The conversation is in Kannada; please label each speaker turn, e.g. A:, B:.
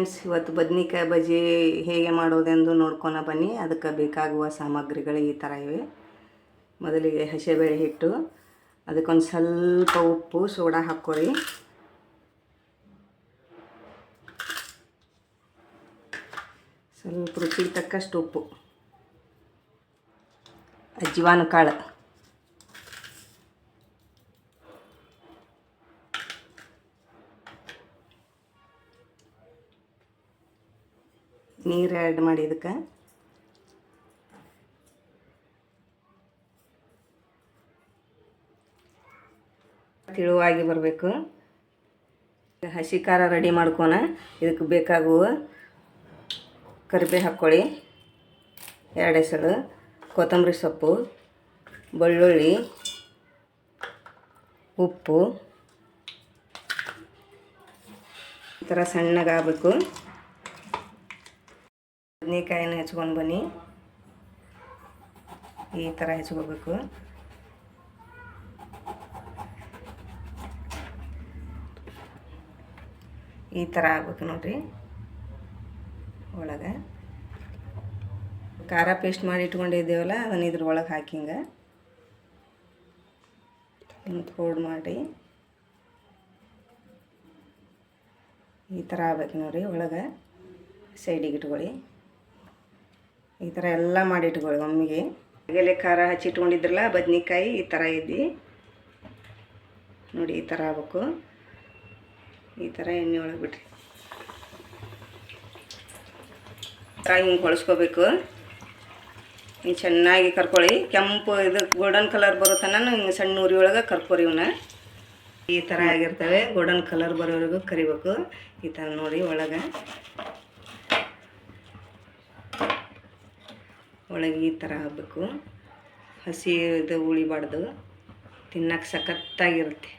A: ಫ್ರೆಂಡ್ಸ್, ಇವತ್ತು ಬದ್ನಿಕಾಯಿ ಬಜ್ಜಿ ಹೇಗೆ ಮಾಡೋದೆಂದು ನೋಡ್ಕೊಳ ಬನ್ನಿ. ಅದಕ್ಕೆ ಬೇಕಾಗುವ ಸಾಮಗ್ರಿಗಳು ಈ ಥರ ಇವೆ. ಮೊದಲಿಗೆ ಹಸಿಬೇಳೆ ಹಿಟ್ಟು, ಅದಕ್ಕೊಂದು ಸ್ವಲ್ಪ ಉಪ್ಪು, ಸೋಡಾ ಹಾಕ್ಕೊಳ್ಳಿ. ಸ್ವಲ್ಪ ರುಚಿಗೆ ತಕ್ಕಷ್ಟು ಉಪ್ಪು, ಅಜ್ವಾನ ಕಾಳು, ನೀರು ಆ್ಯಡ್ ಮಾಡಿ ಇದಕ್ಕೆ ತಿಳುವಾಗಿ ಬರಬೇಕು. ಹಸಿ ಖಾರ ರೆಡಿ ಮಾಡ್ಕೊಳ. ಇದಕ್ಕೆ ಬೇಕಾಗುವ ಕರಿಬೇವು ಹಾಕ್ಕೊಳ್ಳಿ, 2 ಎಸಳು, ಕೊತ್ತಂಬರಿ ಸೊಪ್ಪು, ಬೆಳ್ಳುಳ್ಳಿ, ಉಪ್ಪು. ಈ ಥರ ಸಣ್ಣಗಾಗಬೇಕು. ಬದನೆಕಾಯಿನ ಹೆಚ್ಕೊಂಡು ಬನ್ನಿ. ಈ ಥರ ಹೆಚ್ಕೋಬೇಕು. ಈ ಥರ ಆಗ್ಬೇಕು ನೋಡಿರಿ. ಒಳಗೆ ಖಾರ ಪೇಸ್ಟ್ ಮಾಡಿ ಇಟ್ಕೊಂಡಿದ್ದೇವಲ್ಲ, ಅದನ್ನು ಇದ್ರ ಒಳಗೆ ಹಾಕಿಂಗ ಫೋಲ್ಡ್ ಮಾಡಿ ಈ ಥರ ಆಗ್ಬೇಕು ನೋಡಿರಿ. ಒಳಗೆ ಸೈಡಿಗೆ ಇಟ್ಕೊಳ್ಳಿ. ಈ ಥರ ಎಲ್ಲ ಮಾಡಿ ಇಟ್ಕೊಳ್ಳಿ ಒಮ್ಮೆಗೆ. ಹಾಗೆಲೆ ಖಾರ ಹಚ್ಚಿ ಇಟ್ಕೊಂಡಿದ್ರಲ್ಲ ಬದ್ನಿಕಾಯಿ, ಈ ಥರ ಇದ್ದು ನೋಡಿ. ಈ ಥರ ಆಗ್ಬೇಕು. ಈ ಥರ ಎಣ್ಣೆ ಒಳಗೆ ಬಿಟ್ರಿ ಹಿಂಗೆ ಹೊಳ್ಸ್ಕೋಬೇಕು. ಹಿಂಗೆ ಚೆನ್ನಾಗಿ ಕರ್ಕೊಳ್ಳಿ. ಕೆಂಪು ಇದು ಗೋಲ್ಡನ್ ಕಲರ್ ಬರುತ್ತಾನ ಹಿಂಗೆ ಸಣ್ಣ ಉರಿ ಒಳಗೆ ಕರ್ಕೊರಿ. ಇವನ್ನ ಈ ಥರ ಆಗಿರ್ತವೆ. ಗೋಲ್ಡನ್ ಕಲರ್ ಬರೋವರೆಗೂ ಕರಿಬೇಕು. ಈ ಥರ ನೋಡಿ. ಒಳಗೆ ಈ ಥರ ಆಗಬೇಕು. ಹಸಿ ಇದು ಉಳಿಬಾರ್ದು. ತಿನ್ನಕ್ಕೆ ಸಖತ್ತಾಗಿರುತ್ತೆ.